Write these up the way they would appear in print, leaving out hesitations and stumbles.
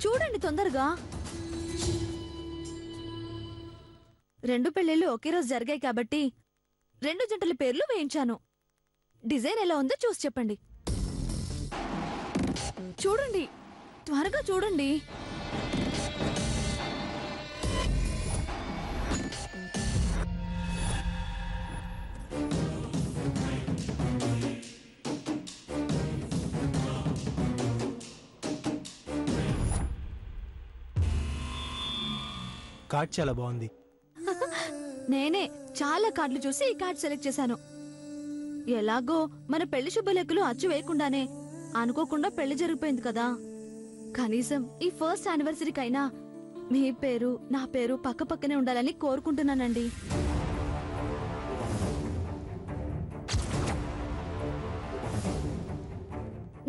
చూడండి తొందరగా. 2 పెళ్లిళ్ళు ఒకే రోజు జరిగాయి కాబట్టి 2 జంటల పేర్లు వేయించాను. డిజైన్ ఎలా ఉందో చూసి చెప్పండి. చూడండి, త్వరగా చూడండి. కార్డ్ చాలా బాగుంది. నేనే చాలా కార్డులు చూసి ఈ కార్డ్ సెలెక్ట్ చేశాను. ఎలాగో మన పెళ్లి శుభలేఖలు అచ్చు వేయకుండానే అనుకోకుండా పెళ్లి జరిగిపోయింది కదా. కనీసం ఈ ఫస్ట్ యానివర్సరీకైనా మీ పేరు నా పేరు పక్క పక్కనే ఉండాలని కోరుకుంటున్నానండి.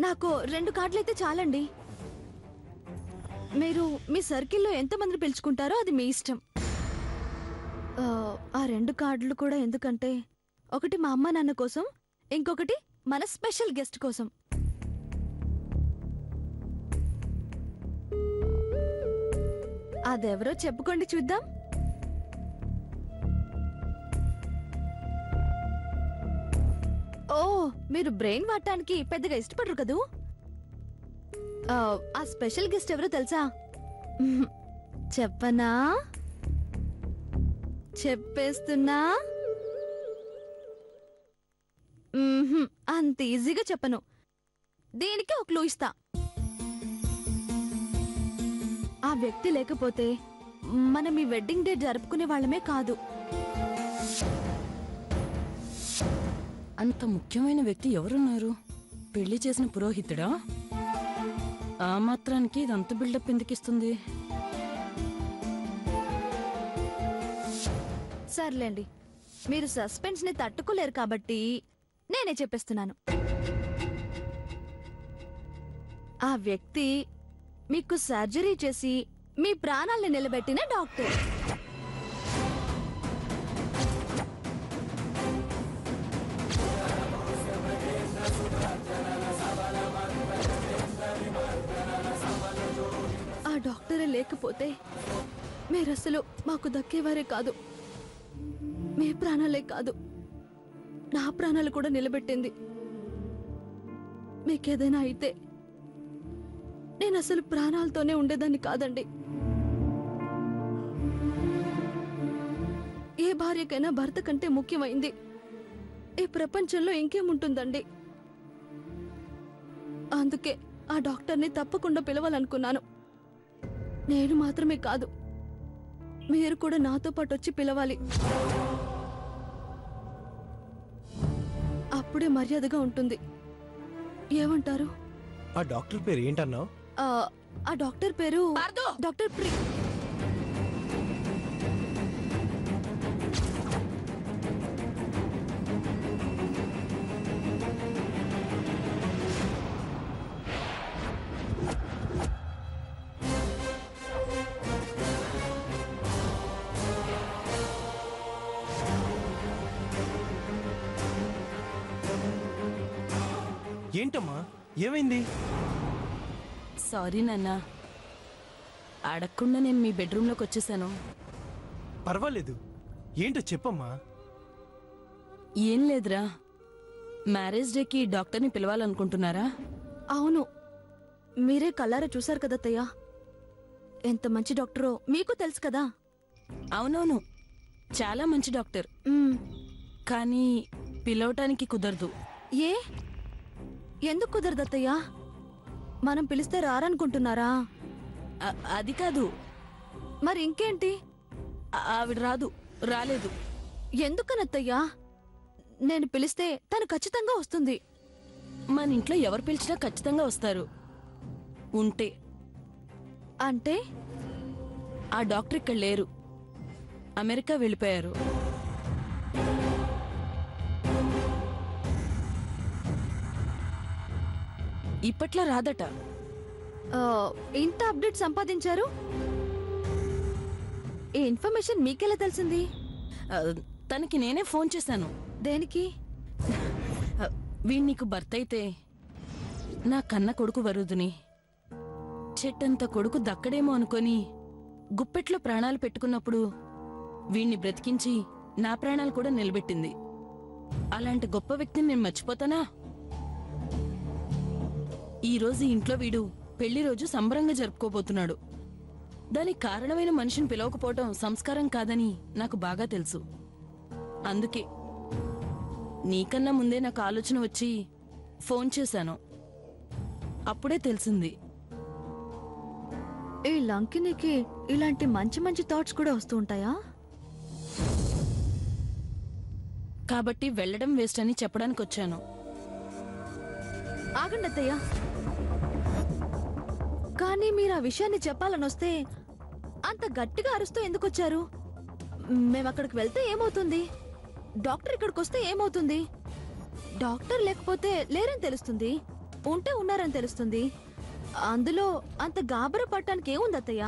నాకు 2 కార్డులైతే చాలండి. మీరు మీ సర్కిల్లో ఎంతమంది పిలుచుకుంటారో అది మీ ఇష్టం. ఆ 2 కార్డులు కూడా ఎందుకంటే ఒకటి మా అమ్మ నాన్న కోసం, ఇంకొకటి మన స్పెషల్ గెస్ట్ కోసం. అదెవరో చెప్పుకోండి చూద్దాం. ఓ, మీరు బ్రెయిన్ వాడటానికి పెద్దగా ఇష్టపడరు కదూ. ఆ స్పెషల్ గెస్ట్ ఎవరో తెలుసా? చెప్పనా? చెప్పేస్తున్నా. అంత ఈజీగా చెప్పను. దీనికి ఒక క్లూ ఇస్తా. ఆ వ్యక్తి లేకపోతే మనం ఈ వెడ్డింగ్ డే జరుపుకునే వాళ్ళమే కాదు. అంత ముఖ్యమైన వ్యక్తి ఎవరున్నారు? పెళ్లి చేసిన పురోహితుడా? ఆ మాత్రానికి ఇదంత బిల్డప్ ఎందుకిస్తుంది? సర్లేండి, మీరు సస్పెన్స్ ని తట్టుకోలేరు కాబట్టి నేనే చెప్పేస్తున్నాను. ఆ వ్యక్తి మీకు సర్జరీ చేసి మీ ప్రాణాల్ని నిలబెట్టిన డాక్టర్. ఆ డాక్టరే లేకపోతే మీరసలు మాకు దక్కేవారే కాదు. మీ ప్రాణాలే కాదు, నా ప్రాణాలు కూడా నిలబెట్టింది. మీకేదైనా అయితే నేను అసలు ప్రాణాలతోనే ఉండేదాన్ని కాదండి. ఏ భార్యకైనా భర్త కంటే ముఖ్యమైంది ఈ ప్రపంచంలో ఇంకేముంటుందండి. అందుకే ఆ డాక్టర్ని తప్పకుండా పిలవాలనుకున్నాను. నేను మాత్రమే కాదు, మీరు కూడా నాతో పాటు వచ్చి పిలవాలి. అప్పుడే మర్యాదగా ఉంటుంది. ఏమంటారు? ఆ డాక్టర్ పేరు ఏంటన్నావు? ఆ డాక్టర్ పేరు డాక్టర్ ప్రి. ఏంటమ్మా, ఏమైంది? సారీ నాన్న, అడగకుండా నేను మీ బెడ్రూమ్లోకి వచ్చేసాను. పర్వాలేదు, ఏంటో చెప్పమ్మా. ఏం లేదురా, మ్యారేజ్ డేకి డాక్టర్ని పిలవాలనుకుంటున్నారా? అవును, మీరే కల్లారా చూశారు కదా అత్తయ్య. ఎంత మంచి డాక్టరో మీకు తెలుసు కదా. అవునవును, చాలా మంచి డాక్టర్. మ్మ్. కానీ పిలవటానికి కుదరదు. ఏ ఎందుకు కుదరదు అత్తయ్య? మనం పిలిస్తే రారనుకుంటున్నారా? అది కాదు. మరి ఇంకేంటి? ఆవిడ రాలేదు. ఎందుకనత్తయ్యా? నేను పిలిస్తే తను ఖచ్చితంగా వస్తుంది. మన ఇంట్లో ఎవరు పిలిచినా ఖచ్చితంగా వస్తారు. ఉంటే. అంటే ఆ డాక్టర్ ఇక్కడ లేరు, అమెరికా వెళ్ళిపోయారు. ఇప్పట్లో రాదట. ఇంత అప్డేట్ సంపాదించారు? ఈ ఇన్ఫర్మేషన్ మీకెలా తెలిసింది? తనకి నేనే ఫోన్ చేశాను. దేనికి? వీడు నీకు భర్త అయితే నా కన్న కొడుకు వరుదుని చెట్టంత కొడుకు దక్కడేమో అనుకొని గుప్పెట్లో ప్రాణాలు పెట్టుకున్నప్పుడు వీణ్ణి బ్రతికించి నా ప్రాణాలు కూడా నిలబెట్టింది. అలాంటి గొప్ప వ్యక్తిని నేను మర్చిపోతానా? ఈరోజు ఇంట్లో వీడు పెళ్లి రోజు సంబరంగా జరుపుకోబోతున్నాడు. దానికి కారణమైన మనిషిని పిలవకపోవటం సంస్కారం కాదని నాకు బాగా తెలుసు. అందుకే నీకన్నా ముందే నాకు ఆలోచన వచ్చి ఫోన్ చేశాను. అప్పుడే తెలిసింది. ఈ లంకినికి ఇలాంటి మంచి మంచి థాట్స్ కూడా వస్తూ ఉంటాయా? కాబట్టి వెళ్ళడం వేస్ట్ అని చెప్పడానికి వచ్చాను. ఆగండి అత్తయ్య. కానీ మీరు ఆ విషయాన్ని చెప్పాలని వస్తే అంత గట్టిగా అరుస్తూ ఎందుకొచ్చారు? మేము అక్కడికి వెళ్తే ఏమవుతుంది? డాక్టర్ ఇక్కడికి వస్తే ఏమవుతుంది? డాక్టర్ లేకపోతే లేరని తెలుస్తుంది, ఉంటే ఉన్నారని తెలుస్తుంది. అందులో అంత గాబరా పట్టడానికి ఏముంది అత్తయ్య?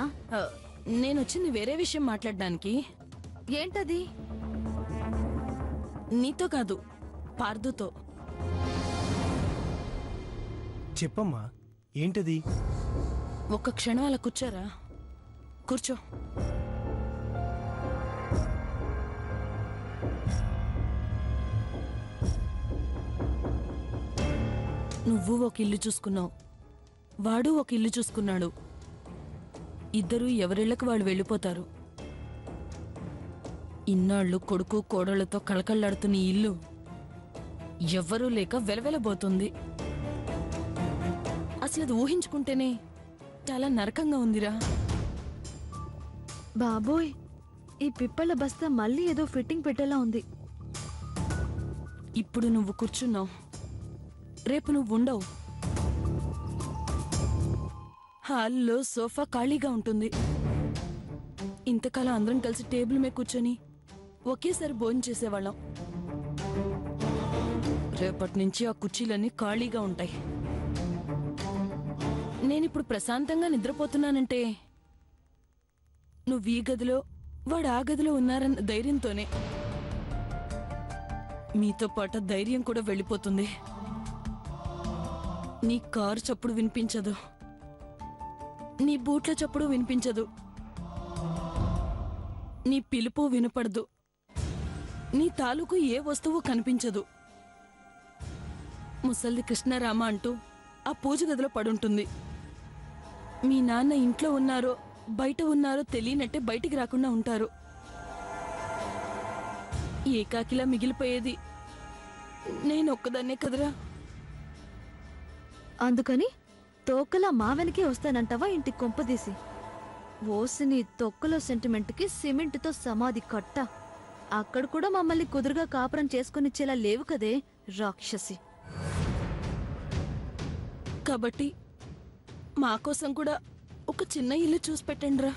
నేనొచ్చింది వేరే విషయం మాట్లాడడానికి. ఏంటది? నీతో కాదు, పార్దుతో. చెప్పమ్మా, ఏంటది? ఒక్క క్షణం అలా కూర్చోరా. కూర్చో. నువ్వు ఒక ఇల్లు చూసుకున్నావు, వాడు ఒక ఇల్లు చూసుకున్నాడు. ఇద్దరూ ఎవరిళ్లకు వాళ్ళు వెళ్ళిపోతారు. ఇన్నాళ్ళు కొడుకు కోడళ్లతో కళకళ్లాడుతున్న ఈ ఇల్లు ఎవ్వరూ లేక వెలవెలబోతుంది. అసలు అది ఊహించుకుంటేనే చాలా నరకంగా ఉందిరా. బాబోయ్, ఈ పిప్పళ్ళ బస్తా మళ్ళీ ఏదో ఫిట్టింగ్ పెట్టేలా ఉంది. ఇప్పుడు నువ్వు కూర్చున్నావు, రేపు నువ్వు ఉండవు. హాల్లో సోఫా ఖాళీగా ఉంటుంది. ఇంతకాలం అందరం కలిసి టేబుల్ మీద కూర్చొని ఒకేసారి భోజనం చేసేవాళ్ళం. రేపటి నుంచి ఆ కుర్చీలన్నీ ఖాళీగా ఉంటాయి. నేనిప్పుడు ప్రశాంతంగా నిద్రపోతున్నానంటే నువ్వు ఈ గదిలో వాడు ఆ గదిలో ఉన్నారన్న ధైర్యంతోనే. మీతో పాటు ధైర్యం కూడా వెళ్ళిపోతుంది. నీ కారు చప్పుడు వినిపించదు, నీ బూట్ల చప్పుడు వినిపించదు, నీ పిలుపు వినపడదు, నీ తాలూకు ఏ వస్తువు కనిపించదు. ముసల్ది కృష్ణారామ అంటూ ఆ పూజ గదిలో పడుంటుంది. మీ నాన్న ఇంట్లో ఉన్నారో బయట ఉన్నారో తెలియనట్టే బయటికి రాకుండా ఉంటారు. ఏకాకిలా మిగిలిపోయేది నేను ఒక్కదాన్నే కదరా. అందుకని తోకలా మా వెనకే వస్తానంటావా ఇంటి కొంపదీసి? ఓసిని తొక్కలో సెంటిమెంట్కి సిమెంట్తో సమాధి కట్ట. అక్కడ కూడా మమ్మల్ని కుదురుగా కాపురం చేసుకునిచ్చేలా లేవు కదే రాక్షసి. కాబట్టి మా కోసం కూడా ఒక చిన్న ఇల్లు చూసి పెట్టండిరా.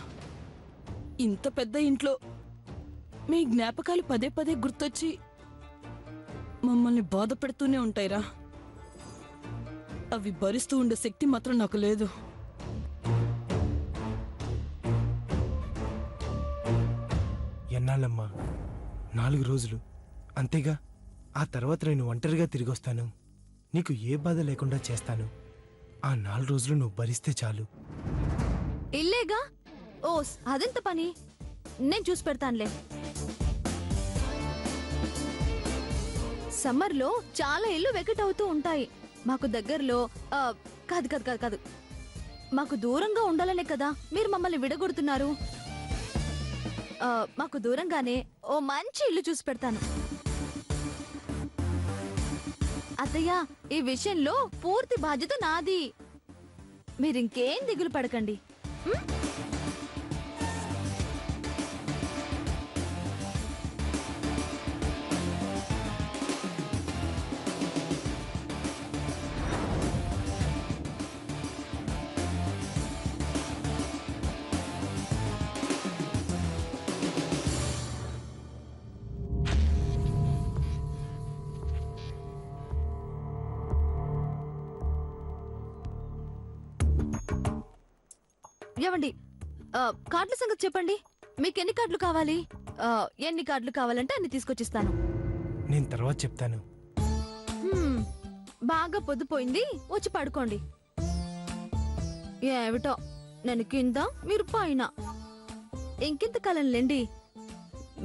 ఇంత పెద్ద ఇంట్లో మీ జ్ఞాపకాలు పదే పదే గుర్తొచ్చి మమ్మల్ని బాధ పెడుతూనే ఉంటాయిరా. అవి భరిస్తూ ఉండే శక్తి మాత్రం నాకు లేదు. ఎన్నాళ్ళమ్మా? 4 రోజులు అంతేగా. ఆ తర్వాత నేను ఒంటరిగా తిరిగి వస్తాను. నీకు ఏ బాధ లేకుండా చేస్తాను. ఆ 4 రోజులు నువ్వు భరిస్తే చాలు. ఇల్లేగా? ఓస్ అదెంత పని, నేను చూసి పెడతానులే. సమ్మర్లో చాలా ఇల్లు వెకెట్ అవుతూ ఉంటాయి. మాకు దగ్గరలో కాదు కాదు కాదు కాదు మాకు దూరంగా ఉండాలనే కదా మీరు మమ్మల్ని విడగొడుతున్నారు. మాకు దూరంగానే ఓ మంచి ఇల్లు చూసి పెడతాను. అత్తయ్య, ఈ విషయంలో పూర్తి బాధ్యత నాది. మీరింకేం దిగులు పడకండి. ఏవండి, కార్డుల సంగతి చెప్పండి. మీకు ఎన్ని కార్డులు కావాలి? ఎన్ని కార్డులు కావాలంటే అన్ని తీసుకొచ్చిస్తాను. నేను తర్వాత చెప్తాను. బాగా పొద్దుపోయింది, వచ్చి పడుకోండి. ఏమిటో నేను కింద, మీరు పైన. ఇంకెంత కాలం లేండి,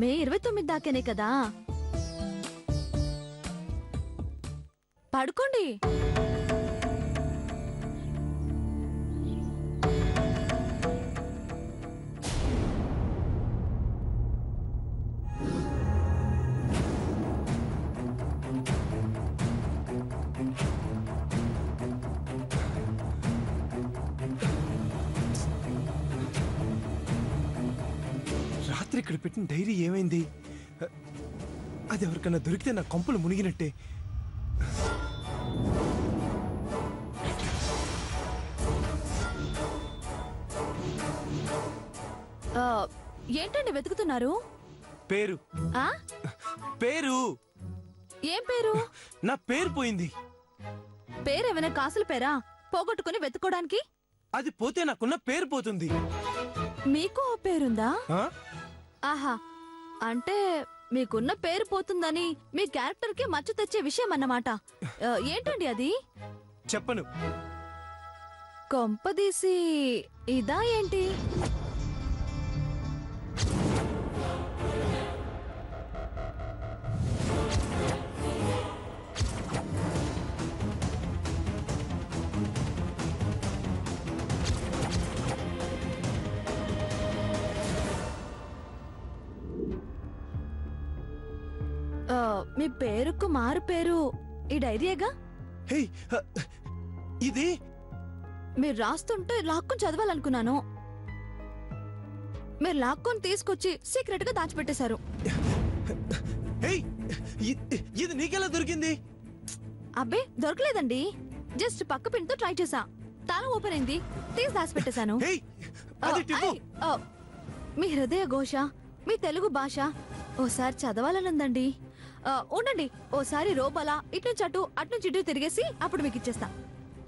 మే 29 దాకానే కదా. పడుకోండి. రాత్రి ఇక్కడ పెట్టిన డైరీ ఏమైంది? అది ఎవరికన్నా దొరికితే నా కొంపలు మునిగినట్టే. ఏంటండి వెతుకుతున్నారు? పేరు ఆ పేరు ఏం పేరు? నా పేరు పోయింది. పేరేమైనా కాసుల పేరా పోగొట్టుకుని వెతుకోవడానికి? అది పోతే నాకున్న పేరు పోతుంది. మీకు ఓ పేరుందా? ఆ? ఆహా, అంటే మీకున్న పేరు పోతుందని మీ క్యారెక్టర్ కి మచ్చ తెచ్చే విషయం అన్నమాట. ఏంటండి అది? చెప్పను. కొంపదీసి ఇదా ఏంటి? మీ పేరుకు మారు పేరు ఈ డైరీయేగా? హే, ఇది మీరు రాస్తుంటే లాక్కొని చదవాలనుకున్నాను. మీరు లాక్కొని తీసుకొచ్చి సీక్రెట్ గా దాచిపెట్టేశారు. హే, ఇది నీకెలా దొరికింది? అబ్బే దొరకలేదండి, జస్ట్ పక్క పిన్తో ట్రై చేసా. తల ఓపెన్ అయింది, తీసి దాచిపెట్టేశాను. హే, అది టిప్పు. మీ హృదయ ఘోష, మీ తెలుగు భాష ఓసారి చదవాలనుందండి. ఉండండి, ఓసారి రోబలా ఇట్నుంచి అటు అట్నుంచి ఇటు తిరిగేసి అప్పుడు మీకు ఇచ్చేస్తా.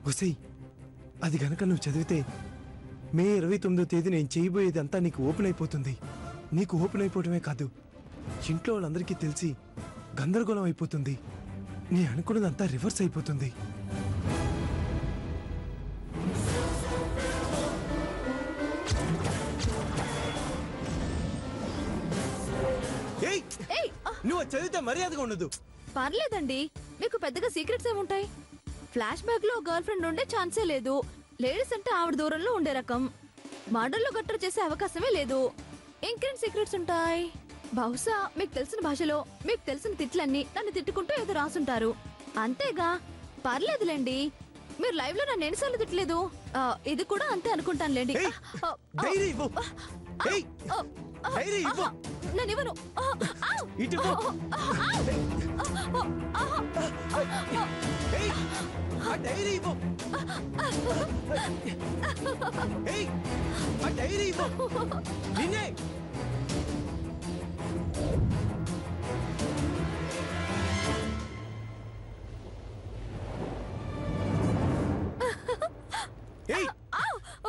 ఒసేయ్, అది గనక నువ్వు చదివితే మే 29వ తేదీ నేను చేయబోయేది అంతా నీకు ఓపెన్ అయిపోతుంది. నీకు ఓపెన్ అయిపోవటమే కాదు, ఇంట్లో వాళ్ళందరికీ తెలిసి గందరగోళం అయిపోతుంది. నీ అనుకున్నదంతా రివర్స్ అయిపోతుంది. నువ్వు చదివితే మర్యాదగా ఉండదు. పర్లేదండి, మీకు పెద్దగా సీక్రెట్స్ ఏముంటాయి? ఫ్లాష్ బ్యాక్ లో గర్ల్ ఫ్రెండ్ ఉండే ఛాన్సే లేదు. లేడీస్ అంటే ఆవిడ దూరంలో ఉండే రకం. మర్డర్లో గట్ర చేసే అవకాశమే లేదు. ఇంకేం సీక్రెట్స్ ఉంటాయి? బహుశా మీకు తెలిసిన భాషలో మీకు తెలిసిన తిట్లన్నీ నన్ను తిట్టుకుంటూ ఏదో రాసుంటారు. అంతేగా, పర్లేదులేండి. మీరు లైవ్ లో నన్ను ఎన్నిసార్లు తిట్టలేదు. ఇది కూడా అంతే అనుకుంటానులేండి. ఏయ్, ధైర్యం ఇవ్వు. ఏయ్, ధైర్యం ఇవ్వు. నేను ఇవ్వను. ఇటు ఇవ్వు. ఏయ్, ఆ ధైర్యం ఇవ్వు. ఏయ్, ఆ ధైర్యం ఇవ్వు. నిన్నే. ఏయ్,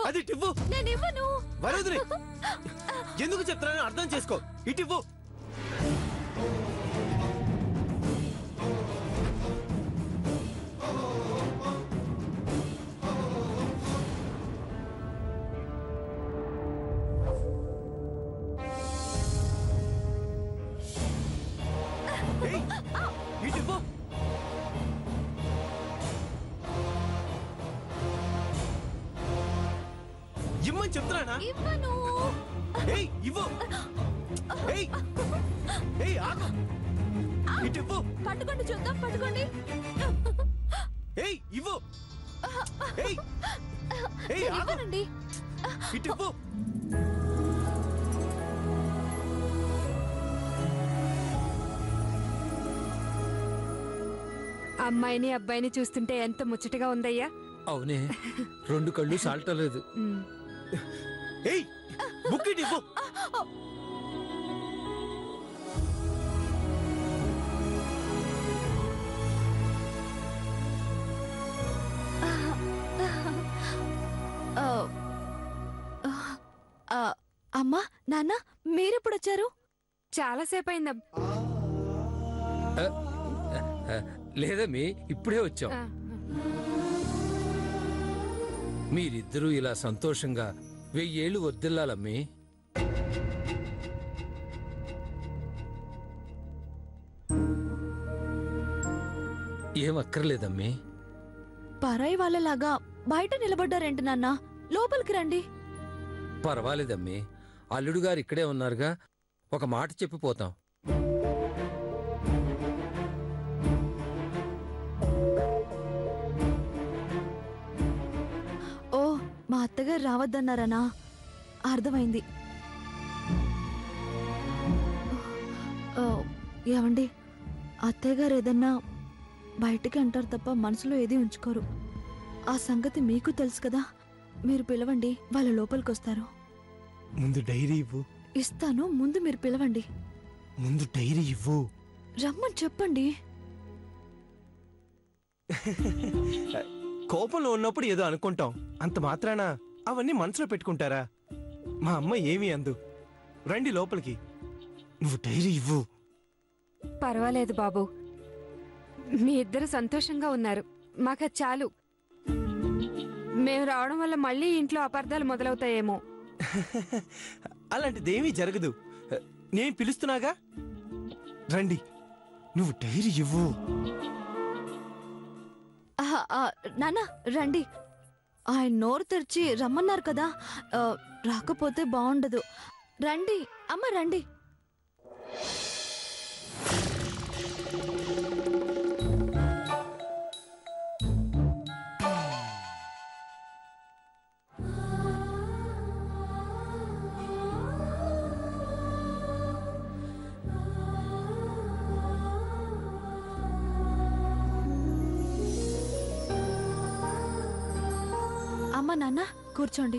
అది ఇవ్వు. నేను ఇవ్వను. వరదుని ఎందుకు చెప్తున్నానో అర్థం చేసుకో. ఇటు ఇవ్వు. ఏయ్, ఇటు ఇవ్వు. ఇమ్మని చెప్తున్నానా? ఇవ్వను. ఏయ్, ఇవ్వు. ఏయ్, ఏయ్, ఆగు. ఇటు ఇవ్వు. పట్టుకోండి, చూద్దాం. పట్టుకోండి. ఏయ్, ఇవ్వు. ఏయ్, ఏయ్, నేను ఆగు. ఇవ్వనండి. ఇటు ఇవ్వు. అమ్మాయిని అబ్బాయిని చూస్తుంటే ఎంత ముచ్చటగా ఉందయ్యా. అవునే, 2 కళ్ళు సాల్టలేదు. ఏయ్, బుక్ ఇటు ఇవ్వు. అమ్మా, నాన్న, మీరెప్పుడు వచ్చారు? చాలాసేపు అయిందా. లేదమ్మి, ఇప్పుడే వచ్చాం. మీరిద్దరూ ఇలా సంతోషంగా 1000 ఏళ్ళు వర్దిల్లాలమ్మి. ఏం అక్కర్లేదమ్మి. పరాయి వాళ్ళలాగా బయట నిలబడ్డారేంటి నాన్న? లోపలికి రండి. పర్వాలేదమ్మి, అల్లుడు గారు ఇక్కడే ఉన్నారుగా, ఒక మాట చెప్పిపోతాం. ఓ, మా అత్తగారు రావద్దన్నారనా? అర్థమైంది. ఓ, ఏమండి, అత్తయ్య గారు ఏదన్నా బయటికి అంటారు తప్ప మనసులో ఏది ఉంచుకోరు. ఆ సంగతి మీకు తెలుసు కదా. మీరు పిలవండి, వాళ్ళ లోపలికి వస్తారు. ముందు డైరీ ఇవ్వు. ఇస్తాను, ముందు మీరు పిలవండి. ముందు డైరీ ఇవ్వు. రమ్మని చెప్పండి. కోపంలో ఉన్నప్పుడు ఏదో అనుకుంటాం, అంత మాత్రాన అవన్నీ మనసులో పెట్టుకుంటారా? మా అమ్మ ఏమీ అందు. రండి లోపలికి. నువ్వు డైరీ ఇవ్వు. పర్వాలేదు బాబు, మీ ఇద్దరు సంతోషంగా ఉన్నారు. మాకు చాలు. మేము రావడం వల్ల మళ్ళీ ఇంట్లో అపార్థాలు మొదలవుతాయేమో. అలాంటిదేమీ జరగదు. నేను పిలుస్తున్నాగా. రండి, నువ్వు డైరీ ఇవ్వు. నాన్న, రండి. ఆయన నోరు తెరిచి రమ్మన్నారు కదా. రాకపోతే బాగుండదు. రండి అమ్మ, రండి. అమ్మ, నాన్న, కూర్చోండి.